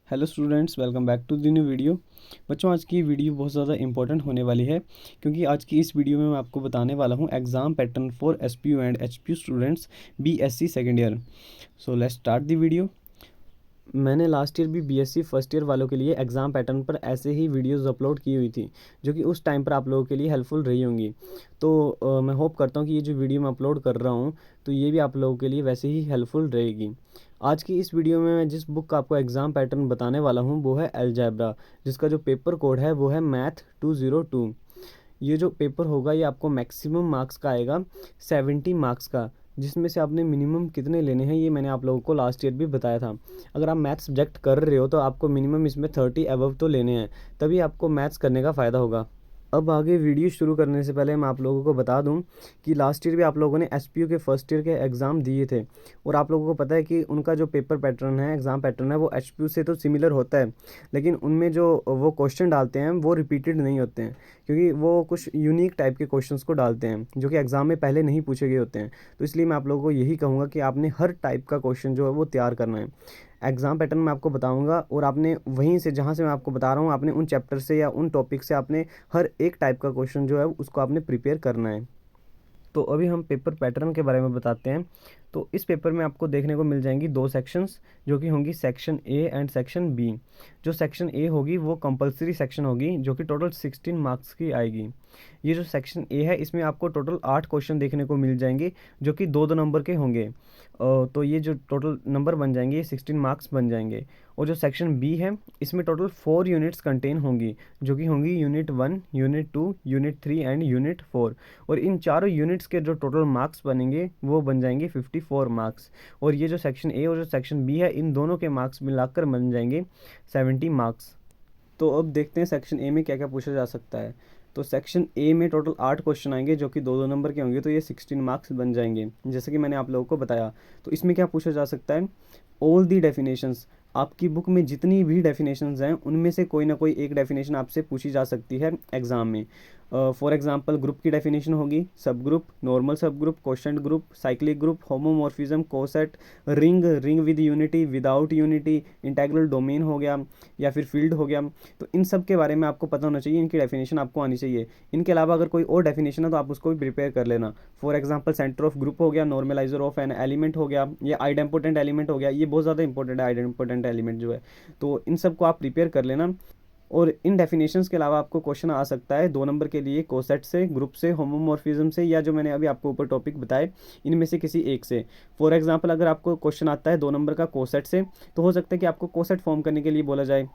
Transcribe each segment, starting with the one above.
Hello students, welcome back to the new video. बच्चों, आज की वीडियो बहुत ज़्यादा इंपॉर्टेंट होने वाली है क्योंकि आज की इस वीडियो में मैं आपको बताने वाला हूँ exam pattern for SPU and HPU students BSc second year. So let's start the video. मैंने लास्ट ईयर भी बीएससी फर्स्ट ईयर वालों के लिए एग्ज़ाम पैटर्न पर ऐसे ही वीडियोस अपलोड की हुई थी जो कि उस टाइम पर आप लोगों के लिए हेल्पफुल रही होंगी। तो मैं होप करता हूँ कि ये जो वीडियो मैं अपलोड कर रहा हूँ तो ये भी आप लोगों के लिए वैसे ही हेल्पफुल रहेगी। आज की इस वीडियो में मैं जिस बुक का आपको एग्ज़ाम पैटर्न बताने वाला हूँ वो है अलजेब्रा, जिसका जो पेपर कोड है वो है मैथ 202। ये जो पेपर होगा ये आपको मैक्सिमम मार्क्स का आएगा 70 मार्क्स का, जिसमें से आपने मिनिमम कितने लेने हैं ये मैंने आप लोगों को लास्ट ईयर भी बताया था। अगर आप मैथ्स सब्जेक्ट कर रहे हो तो आपको मिनिमम इसमें 30 अबव तो लेने हैं, तभी आपको मैथ्स करने का फ़ायदा होगा। अब आगे वीडियो शुरू करने से पहले मैं आप लोगों को बता दूं कि लास्ट ईयर भी आप लोगों ने एसपीयू के फर्स्ट ईयर के एग्ज़ाम दिए थे और आप लोगों को पता है कि उनका जो पेपर पैटर्न है, एग्ज़ाम पैटर्न है, वो एचपीयू से तो सिमिलर होता है, लेकिन उनमें जो वो क्वेश्चन डालते हैं वो रिपीटेड नहीं होते हैं, क्योंकि वो कुछ यूनिक टाइप के क्वेश्चंस को डालते हैं जो कि एग्ज़ाम में पहले नहीं पूछे गए होते हैं। तो इसलिए मैं आप लोगों को यही कहूँगा कि आपने हर टाइप का क्वेश्चन जो है वो तैयार करना है। एग्ज़ाम पैटर्न मैं आपको बताऊंगा और आपने वहीं से, जहाँ से मैं आपको बता रहा हूँ, आपने उन चैप्टर से या उन टॉपिक से आपने हर एक टाइप का क्वेश्चन जो है उसको आपने प्रिपेयर करना है। तो अभी हम पेपर पैटर्न के बारे में बताते हैं। तो इस पेपर में आपको देखने को मिल जाएंगी दो सेक्शंस जो कि होंगी section A and section B. जो सेक्शन ए होगी वो कंपलसरी सेक्शन होगी जो कि टोटल 16 मार्क्स की आएगी। ये जो सेक्शन ए है इसमें आपको टोटल 8 क्वेश्चन देखने को मिल जाएंगे जो कि दो दो नंबर के होंगे। तो ये जो टोटल नंबर बन जाएंगे ये 16 मार्क्स बन जाएंगे। और जो सेक्शन बी है इसमें टोटल 4 यूनिट्स कंटेन होंगी जो कि होंगी unit 1, unit 2, unit 3 and unit 4। और इन चारों यूनिट्स के जो टोटल मार्क्स बनेंगे वो बन जाएंगे 54 मार्क्स। और ये जो सेक्शन ए और जो सेक्शन बी है इन दोनों के मार्क्स मिलाकर बन जाएंगे 70 मार्क्स। तो अब देखते हैं सेक्शन ए में क्या क्या पूछा जा सकता है। तो सेक्शन ए में टोटल 8 क्वेश्चन आएंगे जो कि दो दो नंबर के होंगे, तो ये 16 मार्क्स बन जाएंगे जैसे कि मैंने आप लोगों को बताया। तो इसमें क्या पूछा जा सकता है, ऑल दी डेफिनेशंस। आपकी बुक में जितनी भी डेफिनेशंस हैं उनमें से कोई ना कोई एक डेफिनेशन आपसे पूछी जा सकती है एग्ज़ाम में। फॉर एग्जांपल ग्रुप की डेफिनेशन होगी, सब ग्रुप, नॉर्मल सब group, quotient group, cyclic group, homomorphism, coset, ring, ring with unity, without unity, integral domain हो गया या फिर फील्ड हो गया। तो इन सब के बारे में आपको पता होना चाहिए, इनकी डेफिनेशन आपको आनी चाहिए। इनके अलावा अगर कोई और डेफिनेशन है तो आप उसको भी प्रिपेयर कर लेना। For example centre of group हो गया, नॉर्मलाइजर ऑफ एन एलिमेंट हो गया, ये आइडेम्पोटेंट एलिमेंट हो गया। ये बहुत ज़्यादा इंपॉर्टेंट है आइडेम्पोटेंट एलिमेंट जो है, तो इन सब को आप प्रिपेयर कर लेना। और इन डेफिनेशंस के अलावा आपको क्वेश्चन आ सकता है 2 नंबर के लिए कोसेट से, ग्रुप से, होमोमॉर्फिज्म से, या जो मैंने अभी आपको ऊपर टॉपिक बताए इनमें से किसी एक से। फॉर एग्जांपल अगर आपको क्वेश्चन आता है 2 नंबर का कोसेट से तो हो सकता है कि आपको कोसेट फॉर्म करने के लिए बोला जाए।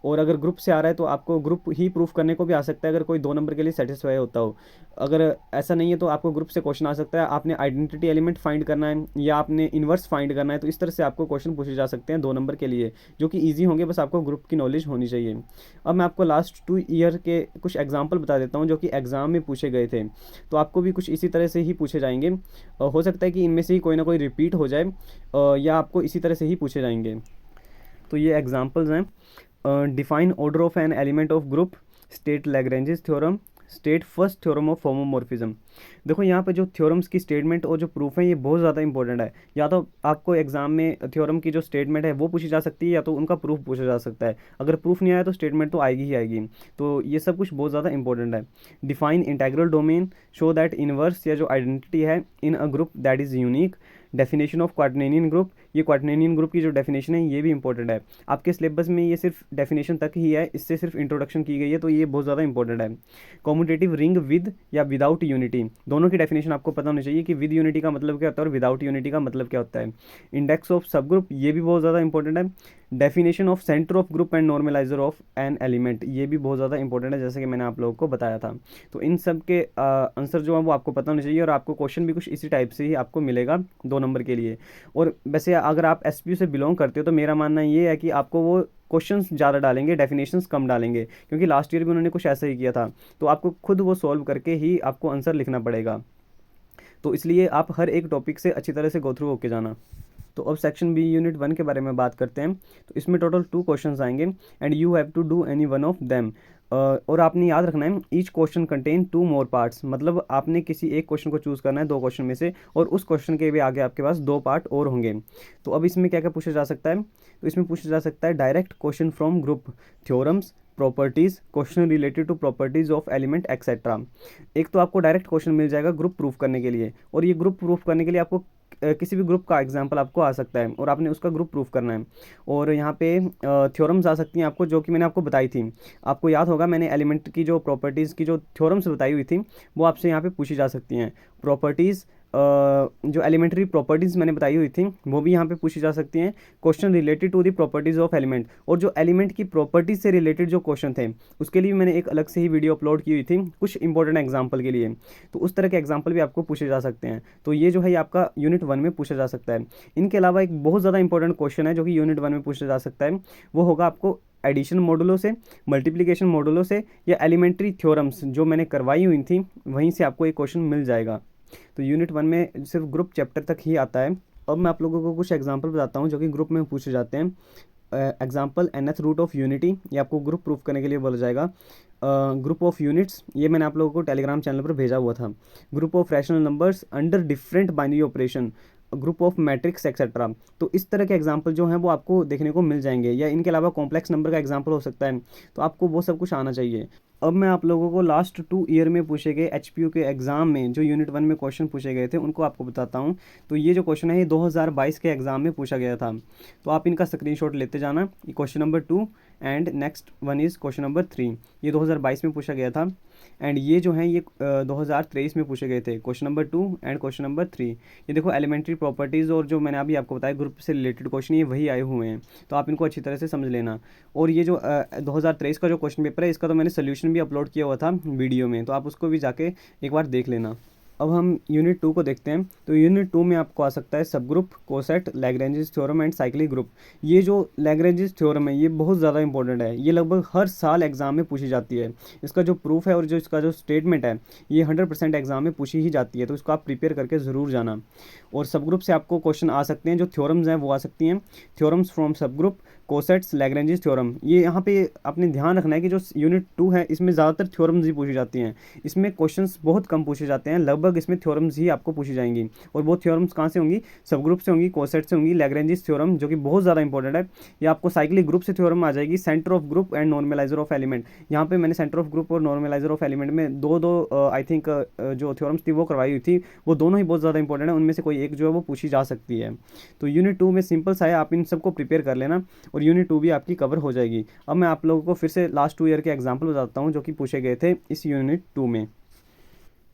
और अगर ग्रुप से आ रहा है तो आपको ग्रुप ही प्रूफ करने को भी आ सकता है अगर कोई 2 नंबर के लिए सेटिस्फाई होता हो। अगर ऐसा नहीं है तो आपको ग्रुप से क्वेश्चन आ सकता है, आपने आइडेंटिटी एलिमेंट फाइंड करना है या आपने इन्वर्स फाइंड करना है। तो इस तरह से आपको क्वेश्चन पूछे जा सकते हैं 2 नंबर के लिए जो कि ईजी होंगे, बस आपको ग्रुप की नॉलेज होनी चाहिए। अब मैं आपको लास्ट 2 ईयर के कुछ एग्जाम्पल बता देता हूँ जो कि एग्ज़ाम में पूछे गए थे, तो आपको भी कुछ इसी तरह से ही पूछे जाएंगे। हो सकता है कि इनमें से ही कोई ना कोई रिपीट हो जाए या आपको इसी तरह से ही पूछे जाएंगे। तो ये एग्जाम्पल्स हैं। Define order of an element of group, state Lagrange's theorem, state first theorem of homomorphism. देखो यहाँ पे जो थ्योरम्स की स्टेटमेंट और जो प्रूफ है ये बहुत ज़्यादा इंपॉर्टेंट है। या तो आपको एग्जाम में थ्योरम की जो स्टेटमेंट है वो पूछी जा सकती है या तो उनका प्रूफ पूछा जा सकता है। अगर प्रूफ नहीं आया तो स्टेटमेंट तो आएगी ही आएगी। तो ये सब कुछ बहुत ज़्यादा इंपॉर्टेंट है। Define integral domain, show that inverse या जो आइडेंटिटी है in a group that is unique. Definition of quaternion group, ये क्वाटर्नेरियन ग्रुप की जो डेफिनेशन है ये भी इंपॉर्टेंट है। आपके सिलेबस में ये सिर्फ डेफिनेशन तक ही है, इससे सिर्फ इंट्रोडक्शन की गई है, तो ये बहुत ज़्यादा इंपॉर्टेंट है। कॉम्यूटेटिव रिंग विद या विदाउट यूनिटी, दोनों की डेफिनेशन आपको पता होनी चाहिए कि विद यूनिटी का मतलब क्या होता है और विदाउट यूनिटी का मतलब क्या होता है। इंडेक्स ऑफ सब ग्रुप, ये भी बहुत ज़्यादा इंपॉर्टेंट है। Definition of centre of group and normaliser of an element, ये भी बहुत ज़्यादा इंपॉर्टेंट है जैसे कि मैंने आप लोगों को बताया था। तो इन सब के आंसर जो है वो आपको पता होना चाहिए और आपको क्वेश्चन भी कुछ इसी टाइप से ही आपको मिलेगा 2 नंबर के लिए। और वैसे अगर आप एसपीयू से बिलोंग करते हो तो मेरा मानना ये है कि आपको वो क्वेश्चंस ज़्यादा डालेंगे, डेफिनेशंस कम डालेंगे, क्योंकि लास्ट ईयर भी उन्होंने कुछ ऐसा ही किया था। तो आपको खुद वो सॉल्व करके ही आपको आंसर लिखना पड़ेगा। तो इसलिए आप हर एक टॉपिक से अच्छी तरह से गो थ्रू होके जाना। तो अब सेक्शन बी यूनिट 1 के बारे में बात करते हैं। तो इसमें टोटल 2 क्वेश्चंस आएंगे and you have to do any one of them. और आपने याद रखना है each question contain 2 more parts, मतलब आपने किसी एक क्वेश्चन को चूज़ करना है 2 क्वेश्चन में से, और उस क्वेश्चन के भी आगे आपके पास 2 पार्ट और होंगे। तो अब इसमें क्या क्या पूछा जा सकता है, तो इसमें पूछा जा सकता है direct question from group, theorems, properties, question related to properties of element etcetera. एक तो आपको डायरेक्ट क्वेश्चन मिल जाएगा ग्रुप प्रूफ करने के लिए, और ये ग्रुप प्रूफ करने के लिए आपको किसी भी ग्रुप का एग्जांपल आपको आ सकता है और आपने उसका ग्रुप प्रूफ करना है। और यहाँ पे थ्योरम्स आ सकती हैं आपको, जो कि मैंने आपको बताई थी। आपको याद होगा मैंने एलिमेंट की जो प्रॉपर्टीज़ की जो थ्योरम्स बताई हुई थी वो आपसे यहाँ पे पूछी जा सकती हैं। प्रॉपर्टीज़ जो एलिमेंट्री प्रॉपर्टीज़ मैंने बताई हुई थी वो भी यहाँ पे पूछी जा सकती हैं। Question related to the properties of element, और जो एलिमेंट की प्रॉपर्टीज़ से रिलेटेड जो क्वेश्चन थे उसके लिए मैंने एक अलग से ही वीडियो अपलोड की हुई थी कुछ इंपॉर्टेंट एग्जाम्पल के लिए, तो उस तरह के एग्जाम्पल भी आपको पूछे जा सकते हैं। तो ये जो है आपका यूनिट 1 में पूछा जा सकता है। इनके अलावा एक बहुत ज़्यादा इंपॉर्टेंट क्वेश्चन है जो कि यूनिट 1 में पूछा जा सकता है, वो होगा आपको एडिशन मॉडुलो से, मल्टीप्लिकेशन मॉडुलो से, या एलिमेंट्री थ्योरम्स जो मैंने करवाई हुई थी वहीं से आपको एक क्वेश्चन मिल जाएगा। तो यूनिट 1 में सिर्फ ग्रुप चैप्टर तक ही आता है। अब मैं आप लोगों को कुछ एग्जांपल बताता हूँ जो कि ग्रुप में पूछे जाते हैं। Example nth root of unity, ये आपको ग्रुप प्रूफ करने के लिए बोला जाएगा। ग्रुप ऑफ यूनिट्स, ये मैंने आप लोगों को टेलीग्राम चैनल पर भेजा हुआ था। Group of rational numbers under different binary operation, group of matrix etcetera. तो इस तरह के एग्जांपल जो हैं वो आपको देखने को मिल जाएंगे, या इनके अलावा कॉम्प्लेक्स नंबर का एग्जांपल हो सकता है। तो आपको वो सब कुछ आना चाहिए। अब मैं आप लोगों को लास्ट 2 ईयर में पूछे गए एचपीयू के एग्ज़ाम में जो यूनिट 1 में क्वेश्चन पूछे गए थे उनको आपको बताता हूँ। तो ये जो क्वेश्चन है ये 2022 के एग्ज़ाम में पूछा गया था, तो आप इनका स्क्रीनशॉट लेते जाना। ये question number 2 and next one is question number 3। ये 2022 में पूछा गया था, एंड ये जो है ये 2023 में पूछे गए थे, question number 2 and question number 3। ये देखो एलिमेंट्री प्रॉपर्टीज़ और जो मैंने अभी आपको बताया ग्रुप से रिलेटेड क्वेश्चन, ये वही आए हुए हैं, तो आप इनको अच्छी तरह से समझ लेना। और ये जो 2023 का जो क्वेश्चन पेपर है इसका तो मैंने सोल्यूशन भी अपलोड किया हुआ था वीडियो में, तो आप उसको भी जाके एक बार देख लेना। अब हम यूनिट 2 को देखते हैं। तो यूनिट 2 में आपको आ सकता है सब group, coset, Lagrange's theorem and cyclic group. ये जो लैग्रेंजेस थ्योरम है ये बहुत ज़्यादा इंपॉर्टेंट है, ये लगभग हर साल एग्जाम में पूछी जाती है। इसका जो प्रूफ है और जो इसका जो स्टेटमेंट है ये 100% एग्जाम में पूछी ही जाती है, तो इसको आप प्रिपेयर करके ज़रूर जाना। और सब ग्रुप से आपको क्वेश्चन आ सकते हैं, जो थ्योरम्स हैं वो आ सकती हैं। थ्योरम्स फ्रॉम सब ग्रुप, कोसेट्स, लैग्रेंजेस थ्योरम। ये यहाँ पे आपने ध्यान रखना है कि जो यूनिट 2 है इसमें ज़्यादातर थ्योरम्स ही पूछी जाती हैं, इसमें क्वेश्चंस बहुत कम पूछे जाते हैं, लगभग इसमें थ्योरम्स ही आपको पूछी जाएंगी। और वो थ्योरम्स कहाँ से होंगी, सब ग्रुप से होंगी, कोसेट से होंगी, लैग्रेंजेस थ्योरम जो कि बहुत ज़्यादा इंपॉर्टेंट है। या आपको साइक्लिक ग्रुप से थ्योरम आ जाएगी, centre of group and normaliser of element. यहाँ पे मैंने सेंटर ऑफ ग्रुप और नॉर्मलाइजर ऑफ एलिमेंट में दो आई थिंक जो थ्योरम्स थी वो करवाई हुई थी, वो दोनों ही बहुत ज़्यादा इंपॉर्टेंट है, उनमें से कोई एक जो है वो पूछी जा सकती है। तो यूनिट 2 में सिंपल सा है, आप इन सबको प्रिपेयर कर लेना और यूनिट 2 भी आपकी कवर हो जाएगी। अब मैं आप लोगों को फिर से लास्ट 2 ईयर के एग्जाम्पल बताता हूँ जो कि पूछे गए थे इस यूनिट 2 में।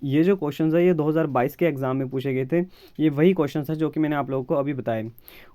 ये जो क्वेश्चंस है ये 2022 के एग्ज़ाम में पूछे गए थे, ये वही क्वेश्चंस हैं जो कि मैंने आप लोगों को अभी बताए।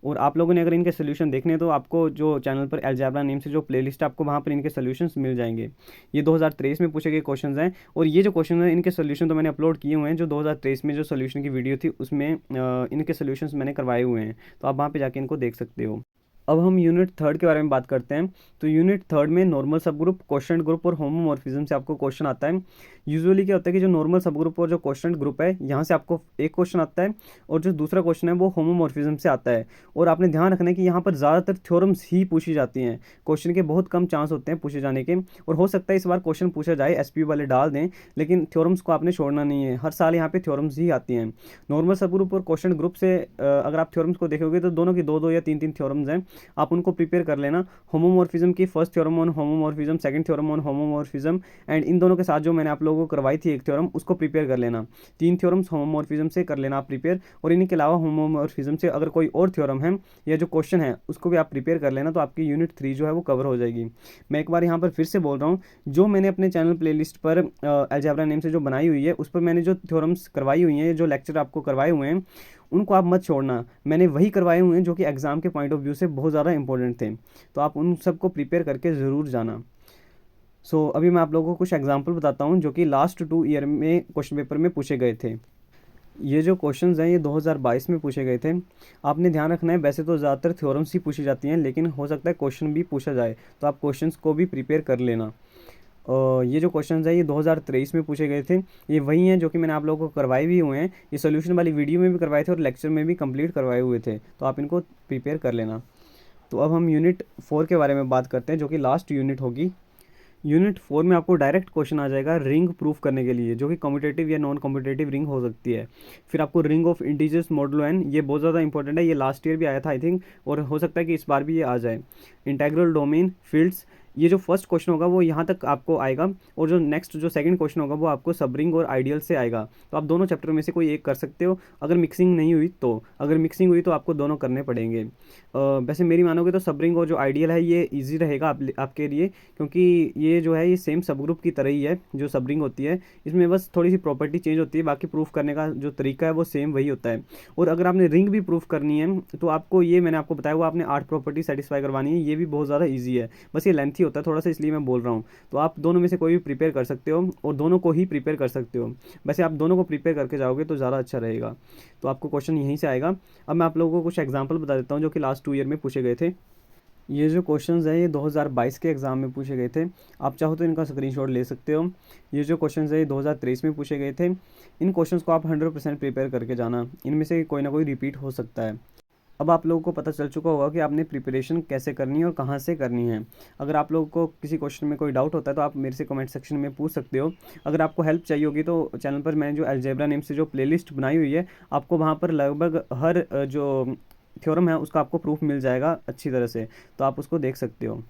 और आप लोगों ने अगर इनके सोल्यूशन देखने हैं तो आपको जो चैनल पर अलजेब्रा नेम से जो प्लेलिस्ट है आपको वहाँ पर इनके सोल्यूशंस मिल जाएंगे। ये 2023 में पूछे गए क्वेश्चंस हैं, और ये जो क्वेश्चन है इनके सोल्यूशन तो मैंने अपलोड किए हुए हैं। जो 2023 में जो सोल्यूशन की वीडियो थी उसमें इनके सोल्यूशंस मैंने करवाए हुए हैं, तो आप वहाँ पर जाके इनको देख सकते हो। अब हम यूनिट 3 के बारे में बात करते हैं। तो यूनिट 3 में नॉर्मल सब ग्रुप, क्वोशंट ग्रुप और होमोमॉर्फिज्म से आपको क्वेश्चन आता है। यूजुअली क्या होता है कि जो नॉर्मल सब ग्रुप और जो क्वोशंट ग्रुप है यहाँ से आपको एक क्वेश्चन आता है, और जो दूसरा क्वेश्चन है वो होमोमॉर्फिज्म से आता है। और आपने ध्यान रखना है कि यहाँ पर ज़्यादातर थ्योरम्स ही पूछी जाती हैं, क्वेश्चन के बहुत कम चांस होते हैं पूछे जाने के। और हो सकता है इस बार क्वेश्चन पूछा जाए एसपीयू वाले डाल दें, लेकिन थ्योरम्स को आपने छोड़ना नहीं है, हर साल यहाँ पे थ्योरम्स ही आती हैं। नॉर्मल सब ग्रुप और क्वोशंट ग्रुप से अगर आप थ्योरम्स को देखोगे तो दोनों की 2-2 या 3-3 थ्योरम्स हैं, आप उनको प्रिपेयर कर लेना। होमोमॉर्फिज्म की first theorem on homomorphism, second theorem on homomorphism, and in दोनों के साथ जो मैंने आप लोगों को करवाई थी एक थ्योरम, उसको प्रिपेयर कर लेना। 3 थ्योरम्स होमोमॉर्फिज्म से कर लेना आप प्रिपेयर, और इनके अलावा होमोमॉर्फिज्म से अगर कोई और थ्योरम है या जो क्वेश्चन है उसको भी आप प्रिपेयर कर लेना, तो आपकी यूनिट 3 जो है वो कवर हो जाएगी। मैं एक बार यहाँ पर फिर से बोल रहा हूँ, जो मैंने अपने चैनल प्लेलिस्ट पर अलजेब्रा नेम से जो बनाई हुई है उस पर मैंने जो थ्योरम्स करवाई हुई हैं, जो लेक्चर आपको करवाए हुए हैं, उनको आप मत छोड़ना। मैंने वही करवाए हुए हैं जो कि एग्ज़ाम के पॉइंट ऑफ व्यू से बहुत ज़्यादा इंपॉर्टेंट थे, तो आप उन सबको प्रिपेयर करके ज़रूर जाना। अभी मैं आप लोगों को कुछ एग्जांपल बताता हूँ जो कि लास्ट 2 ईयर में क्वेश्चन पेपर में पूछे गए थे। ये जो क्वेश्चंस हैं ये 2022 में पूछे गए थे। आपने ध्यान रखना है, वैसे तो ज़्यादातर थ्योरम्स ही पूछी जाती हैं, लेकिन हो सकता है क्वेश्चन भी पूछा जाए, तो आप क्वेश्चंस को भी प्रिपेयर कर लेना। ये जो क्वेश्चन है ये 2023 में पूछे गए थे। ये वही हैं जो कि मैंने आप लोगों को करवाए भी हुए हैं, ये सोल्यूशन वाली वीडियो में भी करवाए थे और लेक्चर में भी कंप्लीट करवाए हुए थे, तो आप इनको प्रिपेयर कर लेना। तो अब हम यूनिट 4 के बारे में बात करते हैं, जो कि लास्ट यूनिट होगी। यूनिट 4 में आपको डायरेक्ट क्वेश्चन आ जाएगा रिंग प्रूफ करने के लिए, जो कि कम्यूटेटिव या नॉन कम्यूटेटिव रिंग हो सकती है। फिर आपको ring of integers modulo n, ये बहुत ज़्यादा इंपॉर्टेंट है, ये लास्ट ईयर भी आया था आई थिंक, और हो सकता है कि इस बार भी ये आ जाए। इंटेग्रल डोमेन फील्ड्स, ये जो फर्स्ट क्वेश्चन होगा वो यहाँ तक आपको आएगा, और जो नेक्स्ट जो सेकंड क्वेश्चन होगा वो आपको सबरिंग और आइडियल से आएगा। तो आप दोनों चैप्टर में से कोई एक कर सकते हो, अगर मिक्सिंग नहीं हुई तो। अगर मिक्सिंग हुई तो आपको दोनों करने पड़ेंगे। वैसे मेरी मानोगे तो सबरिंग और जो आइडियल है ये ईजी रहेगा आपके लिए, क्योंकि ये जो है ये सेम सब ग्रुप की तरह ही है जो सबरिंग होती है, इसमें बस थोड़ी सी प्रॉपर्टी चेंज होती है, बाकी प्रूफ करने का जो तरीका है वो सेम वही होता है। और अगर आपने रिंग भी प्रूफ करनी है तो आपको ये मैंने आपको बताया वो आपने 8 प्रॉपर्टी सेटिस्फाई करवानी है, ये भी बहुत ज़्यादा ईजी है, बस ये लेंथी होता है थोड़ा सा, इसलिए मैं बोल रहा हूँ। तो आप दोनों में से कोई भी प्रिपेयर कर सकते हो, और दोनों को ही प्रिपेयर कर सकते हो। वैसे आप दोनों को प्रिपेयर करके जाओगे तो ज़्यादा अच्छा रहेगा। तो आपको क्वेश्चन यहीं से आएगा। अब मैं आप लोगों को कुछ एग्जाम्पल बता देता हूँ जो कि लास्ट 2 ईयर में पूछे गए थे। ये जो क्वेश्चंस हैं ये 2022 के एग्ज़ाम में पूछे गए थे, आप चाहो तो इनका स्क्रीनशॉट ले सकते हो। ये जो क्वेश्चंस है ये 2023 में पूछे गए थे। इन क्वेश्चंस को आप 100% प्रिपेयर करके जाना, इनमें से कोई ना कोई रिपीट हो सकता है। अब आप लोगों को पता चल चुका होगा कि आपने प्रिपरेशन कैसे करनी है और कहाँ से करनी है। अगर आप लोगों को किसी क्वेश्चन में कोई डाउट होता है तो आप मेरे से कमेंट सेक्शन में पूछ सकते हो। अगर आपको हेल्प चाहिए होगी तो चैनल पर मैंने जो अलजेब्रा नेम से जो प्लेलिस्ट बनाई हुई है, आपको वहाँ पर लगभग हर जो थ्योरम है उसका आपको प्रूफ मिल जाएगा अच्छी तरह से, तो आप उसको देख सकते हो।